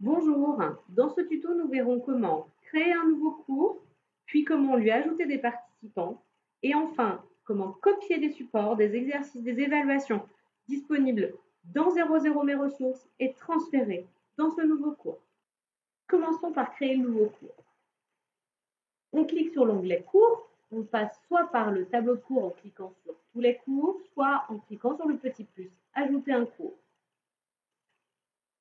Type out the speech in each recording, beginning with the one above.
Bonjour, dans ce tuto, nous verrons comment créer un nouveau cours, puis comment lui ajouter des participants, et enfin, comment copier des supports, des exercices, des évaluations disponibles dans 00 Mes ressources et transférer dans ce nouveau cours. Commençons par créer le nouveau cours. On clique sur l'onglet cours, on passe soit par le tableau de cours en cliquant sur tous les cours, soit en cliquant sur le petit plus, ajouter un cours.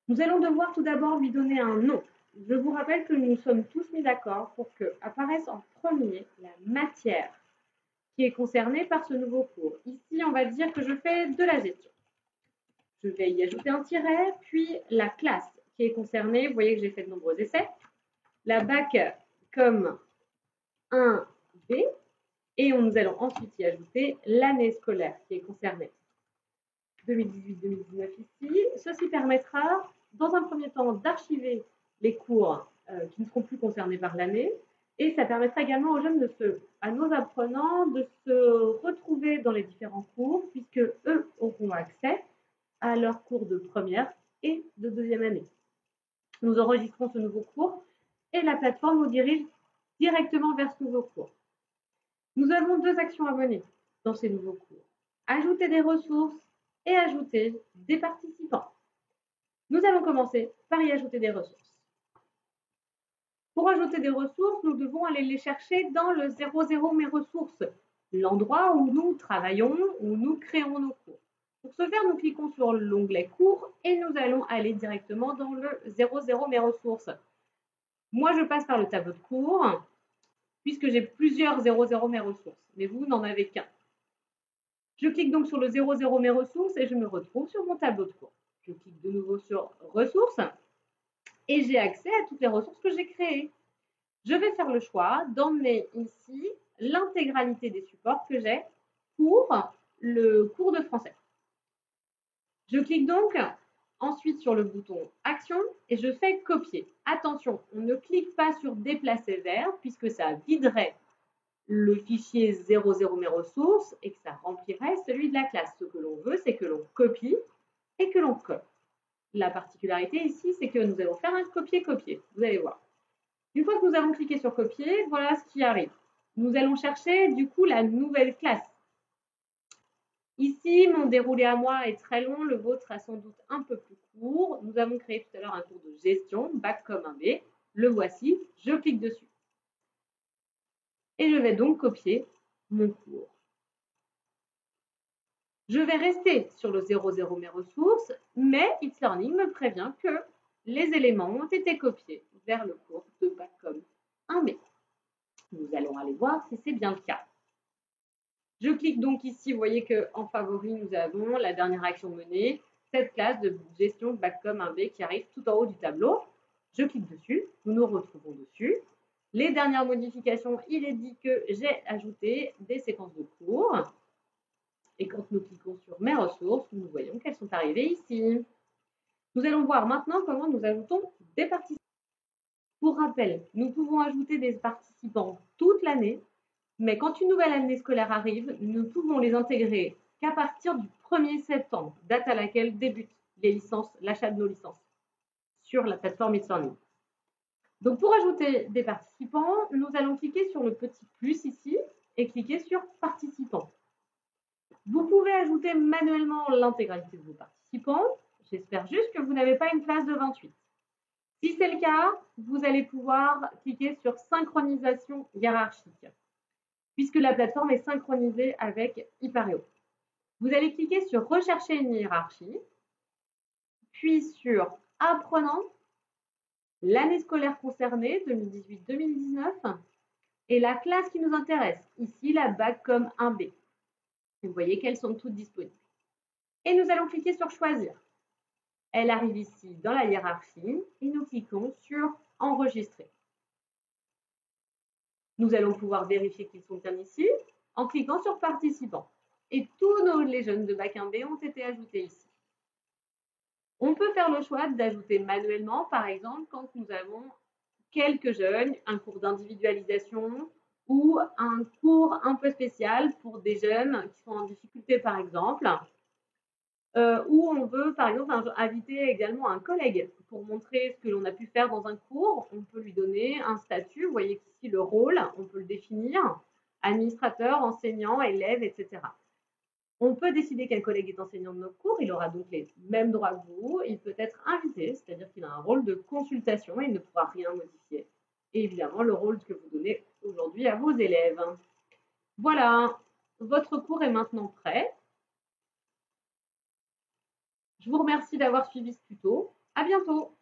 Nous allons devoir tout d'abord lui donner un nom. Je vous rappelle que nous sommes tous mis d'accord pour que apparaisse en premier la matière qui est concernée par ce nouveau cours. Ici, on va dire que je fais de la gestion. Je vais y ajouter un tiret, puis la classe qui est concernée. Vous voyez que j'ai fait de nombreux essais. La bac comme 1B, et nous allons ensuite y ajouter l'année scolaire qui est concernée. 2018-2019 ici. Ceci permettra, dans un premier temps, d'archiver les cours qui ne seront plus concernés par l'année, et ça permettra également aux jeunes à nos apprenants de se retrouver dans les différents cours, puisque eux auront accès à leurs cours de première et de deuxième année. Nous enregistrons ce nouveau cours et la plateforme nous dirige directement vers ce nouveau cours. Nous avons deux actions à mener dans ces nouveaux cours. Ajouter des ressources et ajouter des participants. Nous allons commencer par y ajouter des ressources. Pour ajouter des ressources, nous devons aller les chercher dans le 00 Mes ressources, l'endroit où nous travaillons, où nous créons nos cours. Pour ce faire, nous cliquons sur l'onglet cours et nous allons aller directement dans le 00 Mes ressources. Moi, je passe par le tableau de cours puisque j'ai plusieurs 00 Mes ressources, mais vous n'en avez qu'un. Je clique donc sur le 00 Mes ressources et je me retrouve sur mon tableau de cours. Je clique de nouveau sur ressources et j'ai accès à toutes les ressources que j'ai créées. Je vais faire le choix d'emmener ici l'intégralité des supports que j'ai pour le cours de français. Je clique donc ensuite sur le bouton Action et je fais copier. Attention, on ne clique pas sur déplacer vers puisque ça viderait le fichier 00 Mes ressources et que ça remplirait celui de la classe. Ce que l'on veut, c'est que l'on copie et que l'on colle. La particularité ici, c'est que nous allons faire un copier-copier. Vous allez voir. Une fois que nous avons cliqué sur copier, voilà ce qui arrive. Nous allons chercher du coup la nouvelle classe. Ici, mon déroulé à moi est très long, le vôtre a sans doute un peu plus court. Nous avons créé tout à l'heure un cours de gestion, bac comme un B. Le voici, je clique dessus. Et je vais donc copier mon cours. Je vais rester sur le 00 Mes ressources, mais It's Learning me prévient que les éléments ont été copiés vers le cours de bac comme 1B. Nous allons aller voir si c'est bien le cas. Je clique donc ici, vous voyez qu'en favori, nous avons la dernière action menée, cette classe de gestion bac comme 1B qui arrive tout en haut du tableau. Je clique dessus, nous nous retrouvons dessus. Les dernières modifications, il est dit que j'ai ajouté des séquences de cours. Et quand nous cliquons sur Mes ressources, nous voyons qu'elles sont arrivées ici. Nous allons voir maintenant comment nous ajoutons des participants. Pour rappel, nous pouvons ajouter des participants toute l'année, mais quand une nouvelle année scolaire arrive, nous ne pouvons les intégrer qu'à partir du 1er septembre, date à laquelle débutent les licences, l'achat de nos licences sur la plateforme It's Learning. Donc pour ajouter des participants, nous allons cliquer sur le petit plus ici et cliquer sur participants. Vous pouvez ajouter manuellement l'intégralité de vos participants. J'espère juste que vous n'avez pas une classe de 28. Si c'est le cas, vous allez pouvoir cliquer sur synchronisation hiérarchique, puisque la plateforme est synchronisée avec Ipareo. Vous allez cliquer sur rechercher une hiérarchie, puis sur apprenant, l'année scolaire concernée, 2018-2019, et la classe qui nous intéresse, ici la bac comme 1B. Vous voyez qu'elles sont toutes disponibles. Et nous allons cliquer sur choisir. Elle arrive ici dans la hiérarchie et nous cliquons sur enregistrer. Nous allons pouvoir vérifier qu'ils sont bien ici en cliquant sur participants. Et tous les jeunes de bac 1B ont été ajoutés ici. On peut faire le choix d'ajouter manuellement, par exemple, quand nous avons quelques jeunes, un cours d'individualisation ou un cours un peu spécial pour des jeunes qui sont en difficulté, par exemple. où on veut, par exemple, inviter également un collègue pour montrer ce que l'on a pu faire dans un cours. On peut lui donner un statut. Vous voyez qu'ici, le rôle, on peut le définir. Administrateur, enseignant, élève, etc. On peut décider quel collègue est enseignant de notre cours. Il aura donc les mêmes droits que vous. Il peut être invité, c'est-à-dire qu'il a un rôle de consultation. Il ne pourra rien modifier. Et évidemment, le rôle que vous donnez aujourd'hui à vos élèves. Voilà, votre cours est maintenant prêt. Je vous remercie d'avoir suivi ce tuto. À bientôt!